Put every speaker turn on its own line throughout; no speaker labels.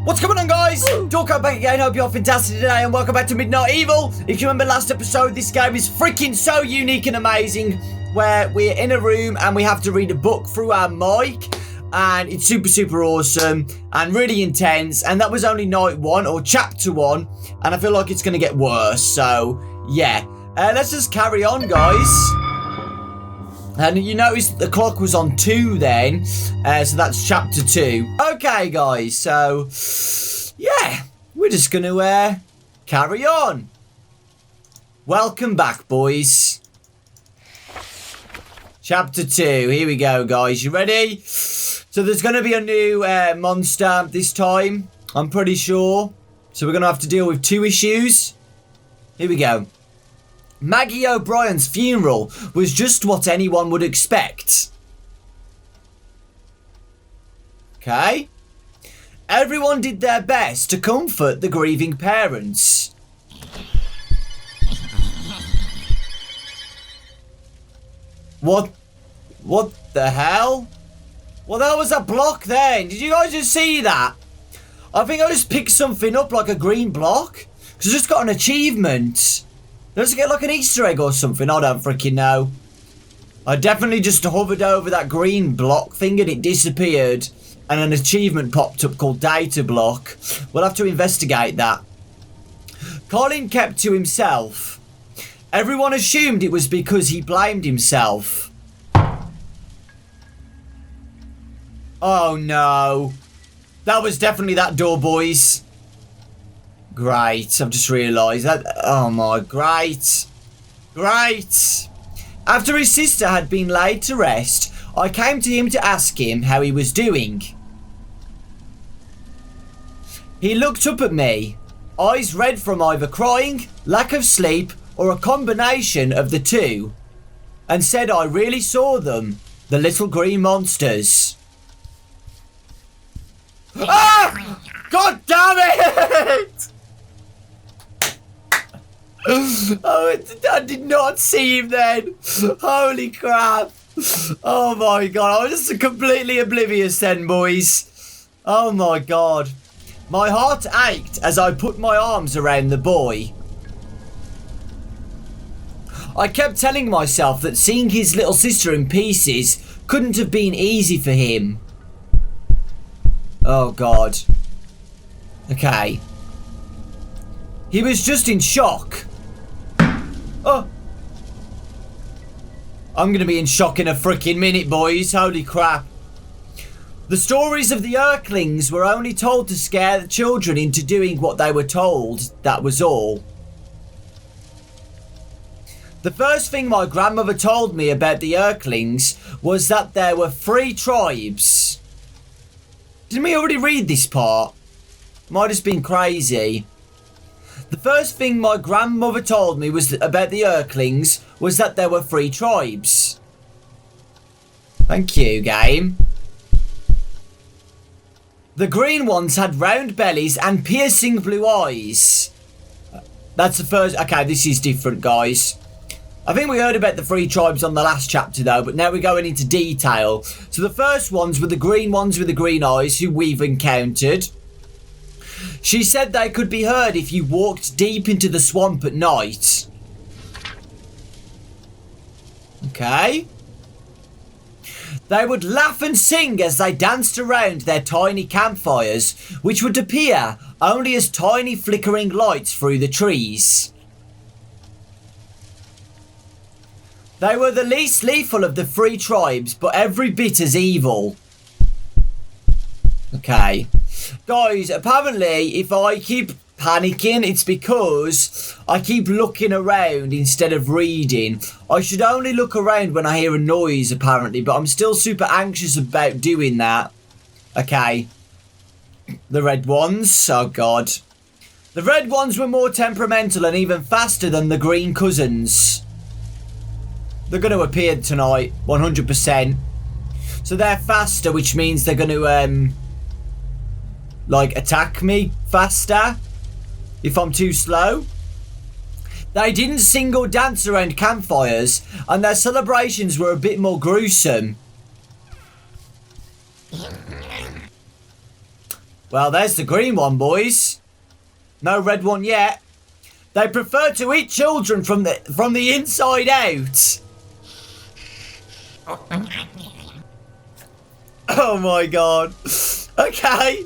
What's going on, guys? Dawko back again. Hope you're all fantastic today, and welcome back to Midnight Evil. If you remember last episode, this game is freaking so unique and amazing, where we're in a room and we have to read a book through our mic, and it's super awesome and really intense. And that was only night one, or chapter one, and I feel like it's going to get worse. So yeah, let's just carry on, guys. And you notice the clock was on 2 then, so that's chapter 2. Okay, guys, so, yeah, we're just going to carry on. Welcome back, boys. Chapter 2, here we go, guys. You ready? So there's going to be a new monster this time, I'm pretty sure. So we're going to have to deal with 2 issues. Here we go. Maggie O'Brien's funeral was just what anyone would expect. Okay. Everyone did their best to comfort the grieving parents. What the hell? Well, that was a block then. Did you guys just see that? I think I just picked something up like a green block. Because I just got an achievement. Does it get like an Easter egg or something? I don't freaking know. I definitely just hovered over that green block thing and it disappeared. And an achievement popped up called Data Block. We'll have to investigate that. Colin kept to himself. Everyone assumed it was because he blamed himself. Oh no. That was definitely that door, boys. Great, I've just realised that. Oh my, great. After his sister had been laid to rest, I came to him to ask him how he was doing. He looked up at me, eyes red from either crying, lack of sleep, or a combination of the two, and said I really saw them, the little green monsters. Ah! God damn it! Oh, I did not see him then. Holy crap. Oh my god, I was just completely oblivious then, boys. Oh my god. My heart ached as I put my arms around the boy. I kept telling myself that seeing his little sister in pieces couldn't have been easy for him. Oh god. Okay. He was just in shock. Oh. I'm going to be in shock in a freaking minute, boys. Holy crap. The stories of the Earthlings were only told to scare the children into doing what they were told. That was all. The first thing my grandmother told me about the Earthlings was that there were 3 tribes. Didn't we already read this part? Might have been crazy. The first thing my grandmother told me was about the Earthlings was that there were 3 tribes. Thank you, game. The green ones had round bellies and piercing blue eyes. That's the first... Okay, this is different, guys. I think we heard about the 3 tribes on the last chapter, though, but now we're going into detail. So the first ones were the green ones with the green eyes, who we've encountered. She said they could be heard if you walked deep into the swamp at night. Okay. They would laugh and sing as they danced around their tiny campfires, which would appear only as tiny flickering lights through the trees. They were the least lethal of the 3 tribes, but every bit as evil. Okay. Guys, apparently, if I keep panicking, it's because I keep looking around instead of reading. I should only look around when I hear a noise, apparently, but I'm still super anxious about doing that. Okay. The red ones. Oh, God. The red ones were more temperamental and even faster than the green cousins. They're going to appear tonight, 100%. So they're faster, which means they're going to, like, attack me faster if I'm too slow. They didn't sing or dance around campfires, and their celebrations were a bit more gruesome. Well, there's the green one, boys. No red one yet. They prefer to eat children from the inside out. Oh my god. Okay.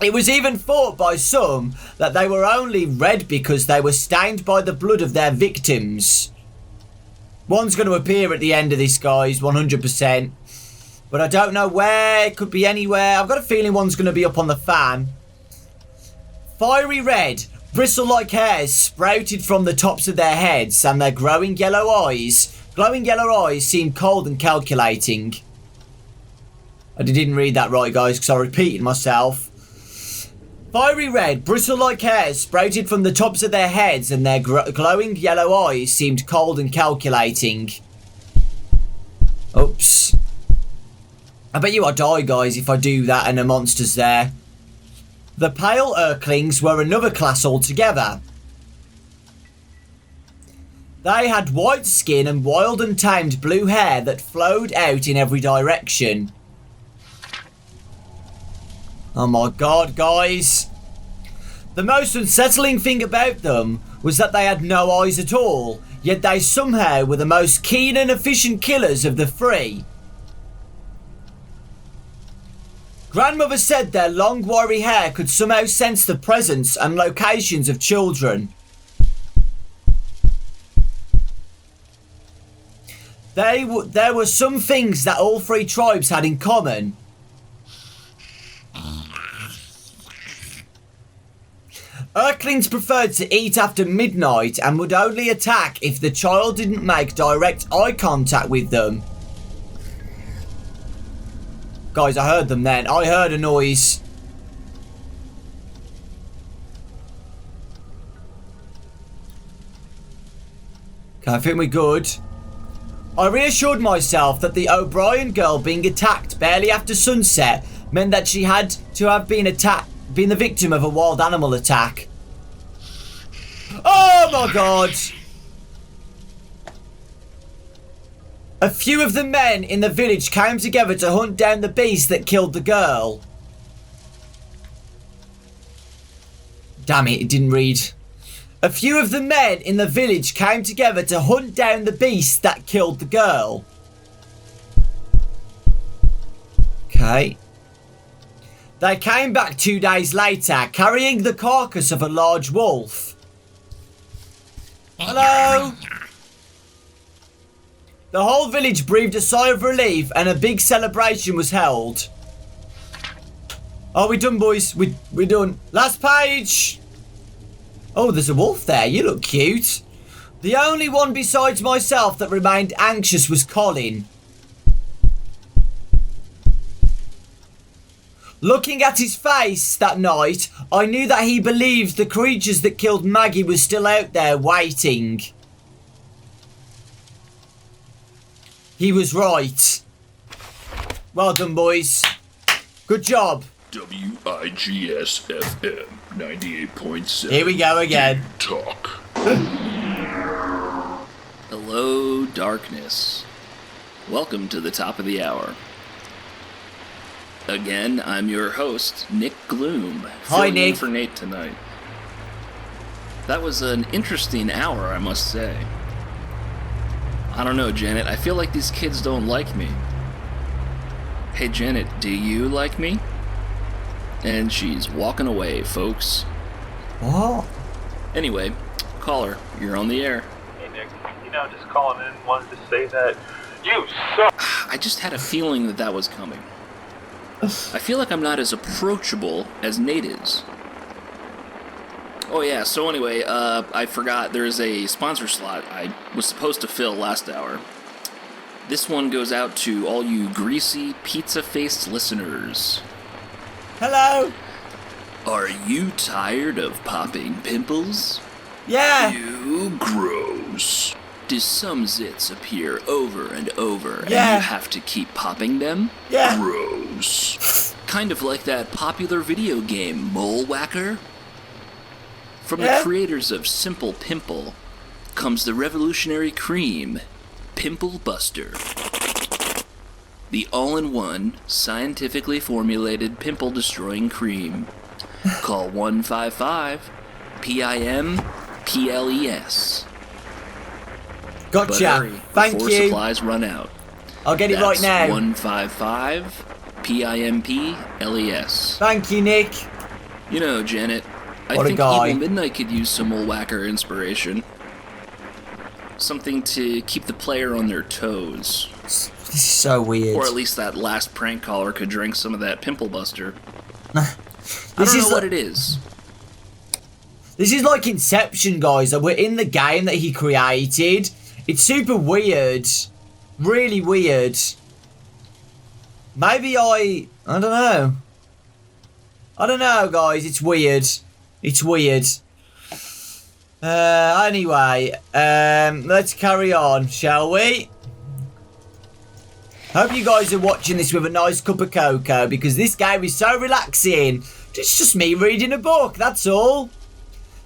It was even thought by some that they were only red because they were stained by the blood of their victims. One's going to appear at the end of this, guys, 100%. But I don't know where. It could be anywhere. I've got a feeling one's going to be up on the fan. Fiery red, bristle-like hairs sprouted from the tops of their heads, and their glowing yellow eyes seemed cold and calculating. I didn't read that right, guys, because I repeated myself. Fiery red, bristle-like hairs sprouted from the tops of their heads, and their glowing yellow eyes seemed cold and calculating. Oops. I bet you I die, guys, if I do that and the monster's there. The pale Urklings were another class altogether. They had white skin and wild and tamed blue hair that flowed out in every direction. Oh my god, guys. The most unsettling thing about them was that they had no eyes at all, yet they somehow were the most keen and efficient killers of the three. Grandmother said their long wiry hair could somehow sense the presence and locations of children. There were some things that all three tribes had in common. Urklings preferred to eat after midnight and would only attack if the child didn't make direct eye contact with them. Guys, I heard them then. I heard a noise. Okay, I think we're good. I reassured myself that the O'Brien girl being attacked barely after sunset meant that she had to have been the victim of a wild animal attack. Oh my god! A few of the men in the village came together to hunt down the beast that killed the girl. Damn it, it didn't read. A few of the men in the village came together to hunt down the beast that killed the girl. Okay. They came back 2 days later, carrying the carcass of a large wolf. Hello? The whole village breathed a sigh of relief and a big celebration was held. Oh, we're done, boys. We're done. Last page. Oh, there's a wolf there. You look cute. The only one besides myself that remained anxious was Colin. Looking at his face that night, I knew that he believed the creatures that killed Maggie were still out there waiting. He was right. Well done, boys. Good job.
WIGS-FM 98.7.
Here we go again.
Talk.
Hello, darkness. Welcome to the top of the hour. Again, I'm your host, Nick Gloom.
Hi, Nick.
In for Nate tonight. That was an interesting hour, I must say. I don't know, Janet. I feel like these kids don't like me. Hey, Janet, do you like me? And she's walking away, folks.
What?
Anyway, caller, you're on the air.
Hey, Nick. Just calling in, wanted to say that you suck.
I just had a feeling that that was coming. I feel like I'm not as approachable as Nate is. Oh yeah, so anyway, I forgot there's a sponsor slot I was supposed to fill last hour. This one goes out to all you greasy, pizza-faced listeners.
Hello?
Are you tired of popping pimples?
Yeah.
You gross. Do some zits appear over and over
Yeah.
and you have to keep popping them?
Yeah.
Gross. Kind of like that popular video game, Mole Whacker? From
Yeah.
the creators of Simple Pimple comes the revolutionary cream, Pimple Buster. The all-in-one, scientifically formulated pimple-destroying cream. Call 155-PIM-PLES.
Gotcha.
But hurry,
Thank
before
you.
supplies run out.
I'll get it right now.
155-PIMPLES.
Thank you, Nick.
You know, Janet, I
What a
think
guy.
Evil Midnight could use some old whacker inspiration. Something to keep the player on their toes.
This is so weird.
Or at least that last prank caller could drink some of that Pimple Buster. I
This
don't
is
know what it is.
This is like Inception, guys. We're in the game that he created. It's super weird. Really weird. Maybe I don't know. I don't know, guys. It's weird. It's weird. Anyway, let's carry on, shall we? Hope you guys are watching this with a nice cup of cocoa, because this game is so relaxing. It's just me reading a book, that's all.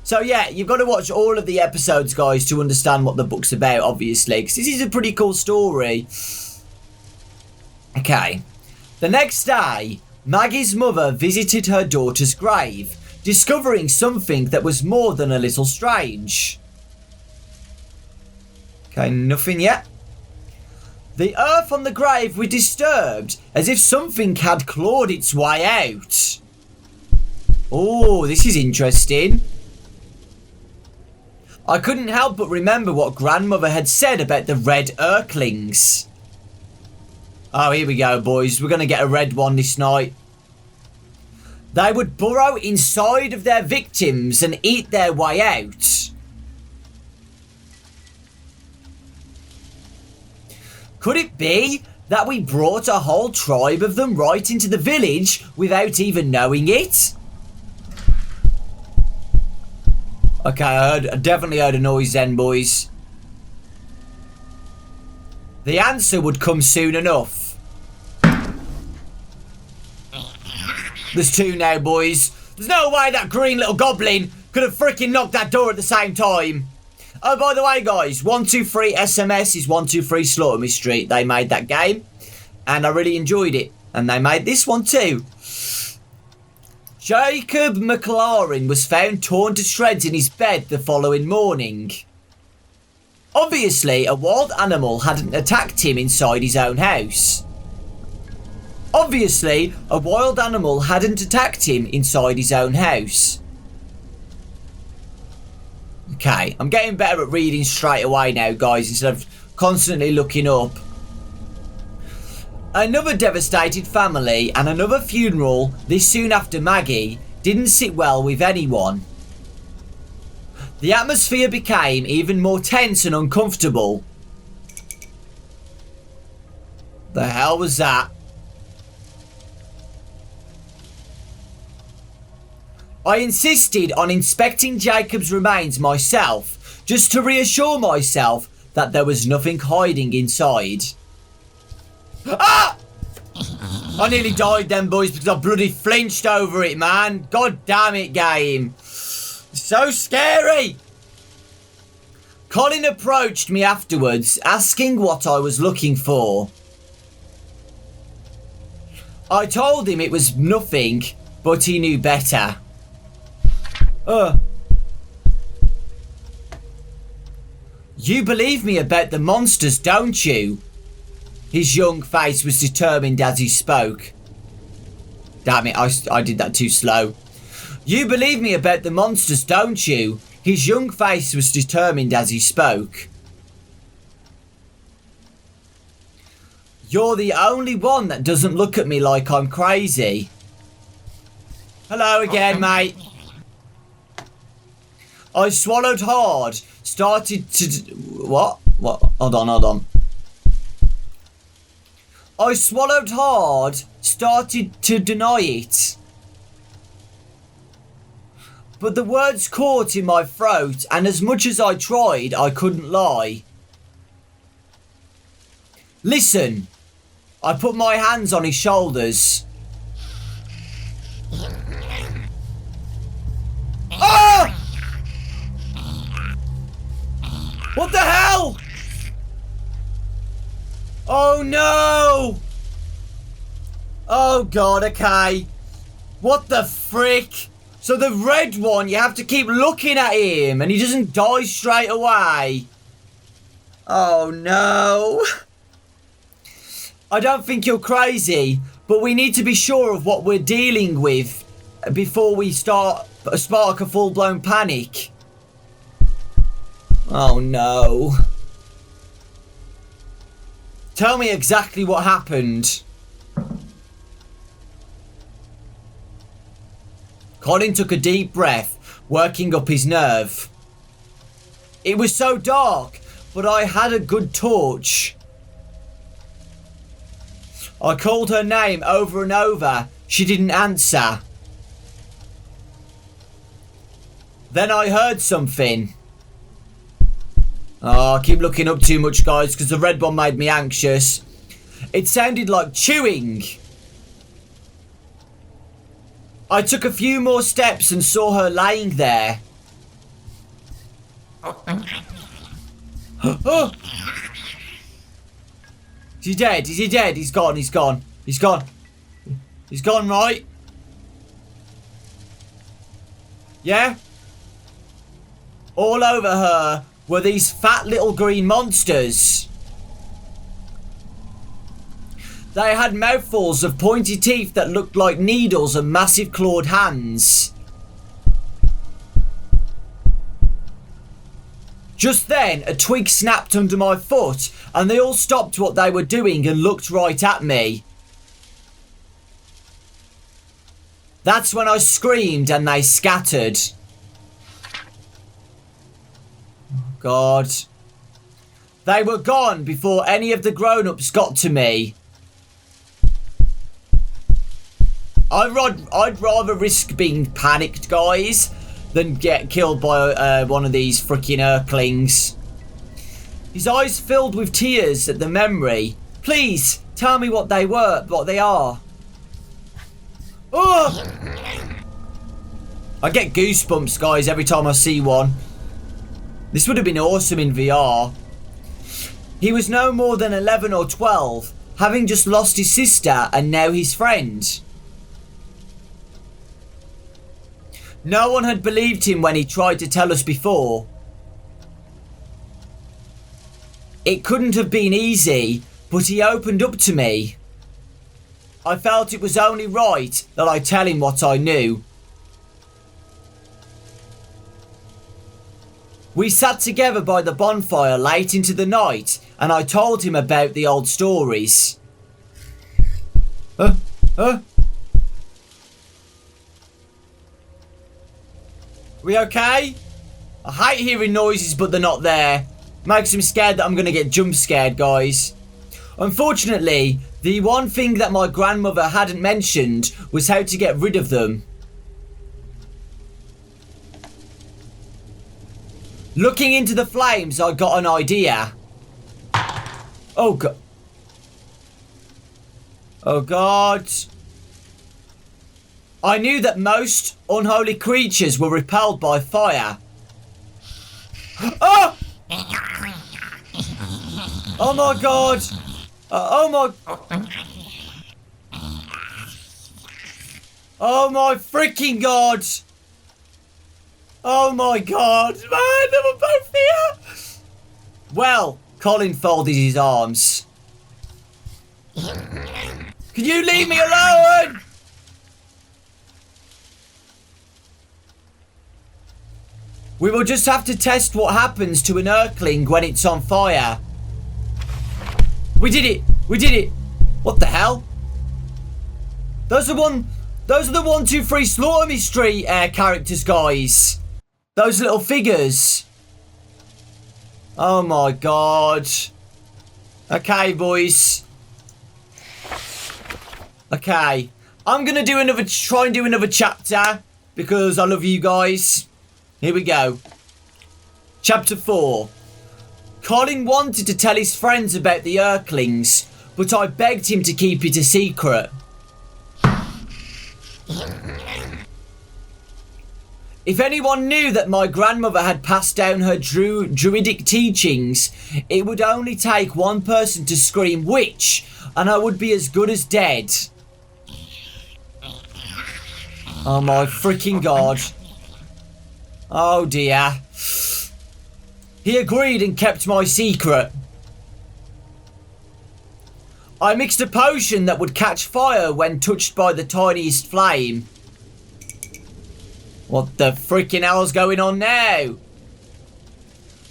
So yeah, you've got to watch all of the episodes, guys, to understand what the book's about, obviously, because this is a pretty cool story. Okay. The next day, Maggie's mother visited her daughter's grave, discovering something that was more than a little strange. Okay, nothing yet. The earth on the grave was disturbed, as if something had clawed its way out. Oh, this is interesting. I couldn't help but remember what grandmother had said about the red Urklings. Oh, here we go, boys. We're going to get a red one this night. They would burrow inside of their victims and eat their way out. Could it be that we brought a whole tribe of them right into the village without even knowing it? Okay, I definitely heard a noise then, boys. The answer would come soon enough. There's two now, boys. There's no way that green little goblin could have freaking knocked that door at the same time. Oh, by the way, guys, 123 SMS is 123 Slaughter Me Street. They made that game, and I really enjoyed it. And they made this one too. Jacob McLaren was found torn to shreds in his bed the following morning. Obviously, a wild animal hadn't attacked him inside his own house. Obviously, a wild animal hadn't attacked him inside his own house. Okay, I'm getting better at reading straight away now, guys, instead of constantly looking up. Another devastated family and another funeral this soon after Maggie didn't sit well with anyone. The atmosphere became even more tense and uncomfortable. The hell was that? I insisted on inspecting Jacob's remains myself, just to reassure myself that there was nothing hiding inside. Ah! I nearly died then, boys, because I bloody flinched over it, man. God damn it, game. So scary. Colin approached me afterwards, asking what I was looking for. I told him it was nothing, but he knew better. You believe me about the monsters, don't you? His young face was determined as he spoke. Damn it, I did that too slow. You believe me about the monsters, don't you? His young face was determined as he spoke. You're the only one that doesn't look at me like I'm crazy. Hello again, mate. I swallowed hard, started to... What? Hold on. I swallowed hard, started to deny it. But the words caught in my throat, and as much as I tried, I couldn't lie. Listen. I put my hands on his shoulders. Ah! What the hell? Oh no! Oh god, okay. What the frick? So the red one, you have to keep looking at him and he doesn't die straight away. Oh no. I don't think you're crazy, but we need to be sure of what we're dealing with before we spark a full-blown panic. Oh no. Tell me exactly what happened. Colin took a deep breath, working up his nerve. It was so dark, but I had a good torch. I called her name over and over. She didn't answer. Then I heard something. Oh, I keep looking up too much, guys, because the red one made me anxious. It sounded like chewing. I took a few more steps and saw her laying there. Oh. Is he dead? Is he dead? He's gone, he's gone. He's gone. He's gone, right? Yeah? All over her were these fat little green monsters. They had mouthfuls of pointy teeth that looked like needles and massive clawed hands. Just then, a twig snapped under my foot and they all stopped what they were doing and looked right at me. That's when I screamed and they scattered. Oh God. They were gone before any of the grown-ups got to me. I'd rather risk being panicked, guys, than get killed by one of these freaking Earthlings. His eyes filled with tears at the memory. Please, tell me what they are. Oh! I get goosebumps, guys, every time I see one. This would have been awesome in VR. He was no more than 11 or 12, having just lost his sister and now his friend. No one had believed him when he tried to tell us before. It couldn't have been easy, but he opened up to me. I felt it was only right that I tell him what I knew. We sat together by the bonfire late into the night, and I told him about the old stories. We okay? I hate hearing noises, but they're not there. Makes me scared that I'm going to get jump scared, guys. Unfortunately, the one thing that my grandmother hadn't mentioned was how to get rid of them. Looking into the flames, I got an idea. Oh God. Oh God. I knew that most unholy creatures were repelled by fire. Oh! Oh my God! Oh my freaking God! Oh my God! Man, they were both here! Well, Colin folded his arms. Can you leave me alone? We will just have to test what happens to an Earthling when it's on fire. We did it! We did it! What the hell? Those are the 1, 2, 3 Slaughter Me Street characters, guys. Those little figures. Oh my God. Okay, boys. Okay. I'm gonna try and do another chapter because I love you guys. Here we go. Chapter 4. Colin wanted to tell his friends about the Earthlings, but I begged him to keep it a secret. If anyone knew that my grandmother had passed down her druidic teachings, it would only take one person to scream witch, and I would be as good as dead. Oh my freaking god. Oh dear. He agreed and kept my secret. I mixed a potion that would catch fire when touched by the tiniest flame. What the freaking hell's going on now?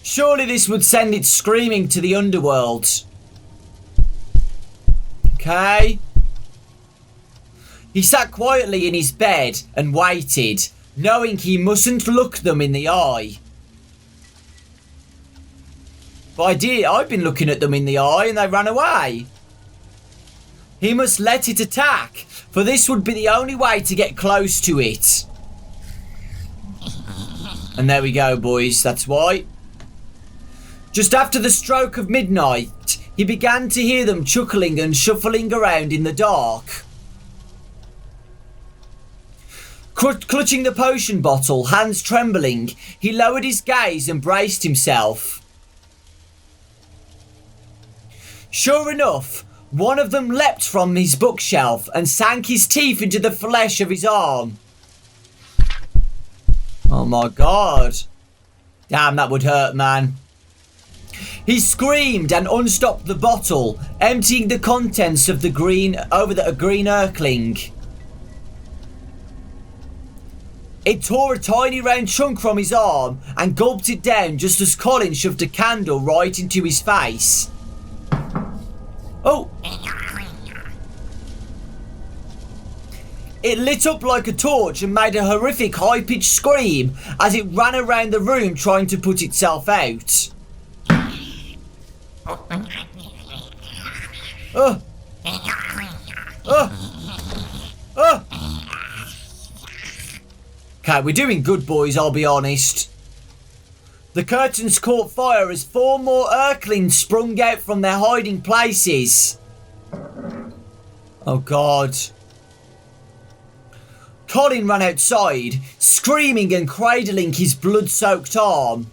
Surely this would send it screaming to the underworld. Okay. He sat quietly in his bed and waited, knowing he mustn't look them in the eye. But I've been looking at them in the eye and they ran away. He must let it attack, for this would be the only way to get close to it. And there we go, boys, that's why. Just after the stroke of midnight, he began to hear them chuckling and shuffling around in the dark. Clutching the potion bottle, hands trembling, he lowered his gaze and braced himself. Sure enough, one of them leapt from his bookshelf and sank his teeth into the flesh of his arm. Oh my god. Damn, that would hurt, man. He screamed and unstopped the bottle, emptying the contents of the green Erkling. It tore a tiny round chunk from his arm and gulped it down just as Colin shoved a candle right into his face. Oh! It lit up like a torch and made a horrific high-pitched scream as it ran around the room trying to put itself out. Okay, we're doing good, boys, I'll be honest. The curtains caught fire as 4 more Erklings sprung out from their hiding places. Oh god. Colin ran outside, screaming and cradling his blood-soaked arm.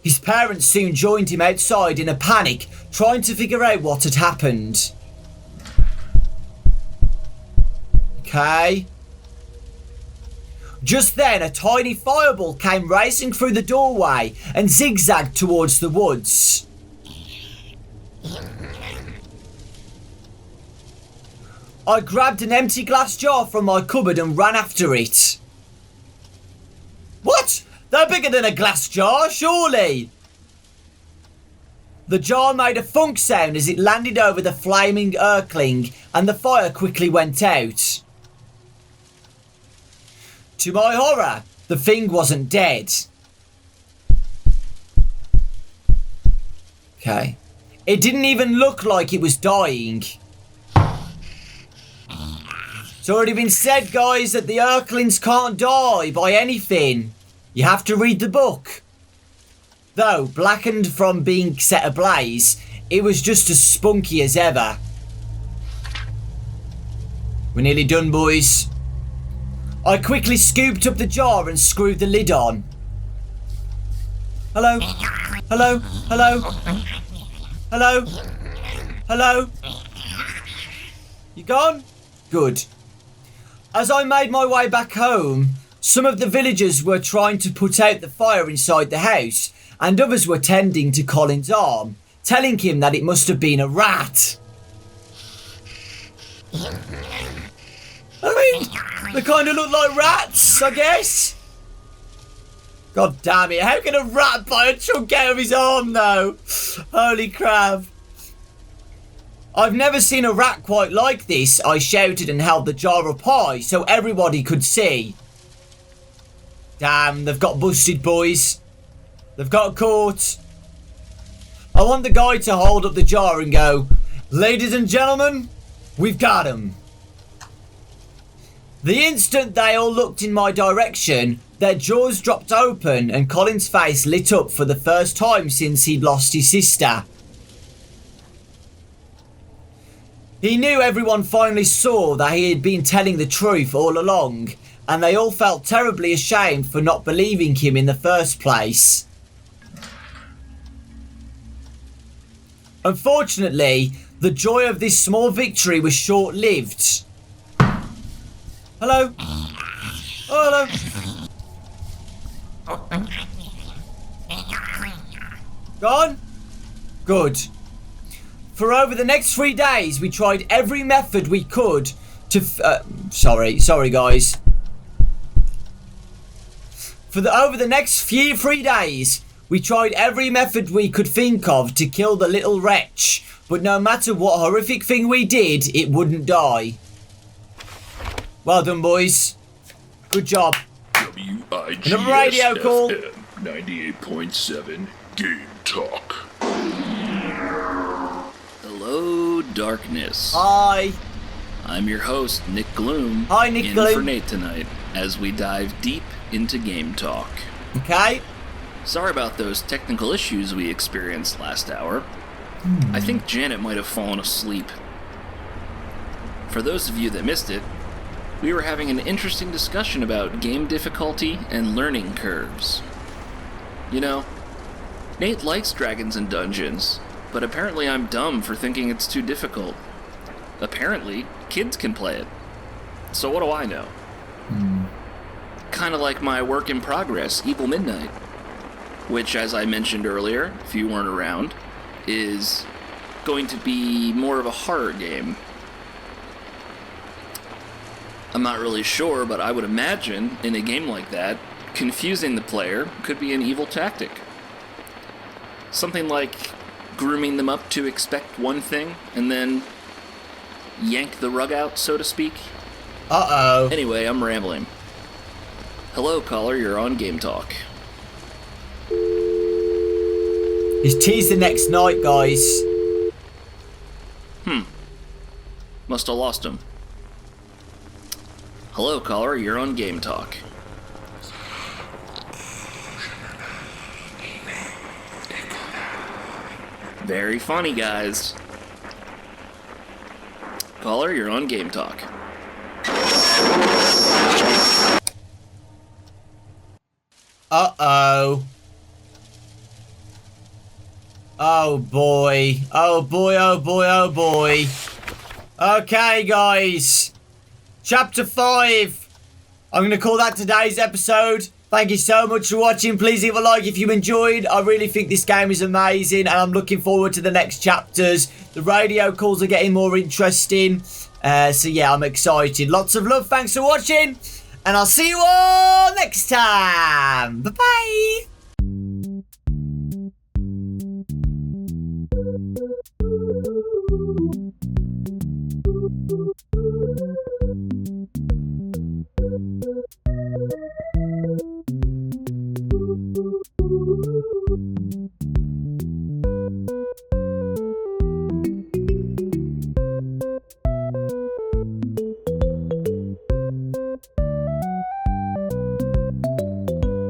His parents soon joined him outside in a panic, trying to figure out what had happened. Okay. Just then, a tiny fireball came racing through the doorway and zigzagged towards the woods. I grabbed an empty glass jar from my cupboard and ran after it. What? They're bigger than a glass jar, surely! The jar made a funk sound as it landed over the flaming Erkling, and the fire quickly went out. To my horror, the thing wasn't dead. Okay. It didn't even look like it was dying. It's already been said, guys, that the Erklings can't die by anything. You have to read the book. Though, blackened from being set ablaze, it was just as spunky as ever. We're nearly done, boys. I quickly scooped up the jar and screwed the lid on. Hello? Hello? Hello? Hello? Hello? You gone? Good. As I made my way back home, some of the villagers were trying to put out the fire inside the house, and others were tending to Colin's arm, telling him that it must have been a rat. I mean, they kind of look like rats, I guess. God damn it, how can a rat bite a chunk out of his arm, though? Holy crap. I've never seen a rat quite like this, I shouted and held the jar up high so everybody could see. Damn, they've got busted, boys. They've got caught. I want the guy to hold up the jar and go, "Ladies and gentlemen, we've got him." The instant they all looked in my direction, their jaws dropped open and Colin's face lit up for the first time since he'd lost his sister. He knew everyone finally saw that he had been telling the truth all along, and they all felt terribly ashamed for not believing him in the first place. Unfortunately, the joy of this small victory was short-lived. Hello. Oh, hello. Gone? Good. For over the next 3 days, we tried every method we could to... sorry guys. Over the next 3 days, we tried every method we could think of to kill the little wretch. But no matter what horrific thing we did, it wouldn't die. Well done, boys. Good job. Another radio call.
98.7 Game Talk.
Hello, darkness.
Hi.
I'm your host, Nick Gloom.
Hi, Nick Gloom.
In for Nate tonight, as we dive deep into Game Talk.
Okay.
Sorry about those technical issues we experienced last hour. I think Janet might have fallen asleep. For those of you that missed it, we were having an interesting discussion about game difficulty and learning curves. You know, Nate likes Dragons and Dungeons, but apparently I'm dumb for thinking it's too difficult. Apparently, kids can play it. So what do I know? Kinda like my work in progress, Evil Midnight, which, as I mentioned earlier, if you weren't around, is going to be more of a horror game. I'm not really sure, but I would imagine, in a game like that, confusing the player could be an evil tactic. Something like grooming them up to expect one thing, and then yank the rug out, so to speak.
Uh-oh.
Anyway, I'm rambling. Hello, caller, you're on Game Talk.
He's teased the next night, guys.
Must have lost him. Hello, caller, you're on Game Talk. Very funny, guys. Caller, you're on Game Talk.
Uh-oh. Oh boy. Oh boy, oh boy, oh boy. Okay, guys. Chapter 5. I'm going to call that today's episode. Thank you so much for watching. Please leave a like if you enjoyed. I really think this game is amazing, and I'm looking forward to the next chapters. The radio calls are getting more interesting. So yeah, I'm excited. Lots of love. Thanks for watching, and I'll see you all next time. Bye-bye.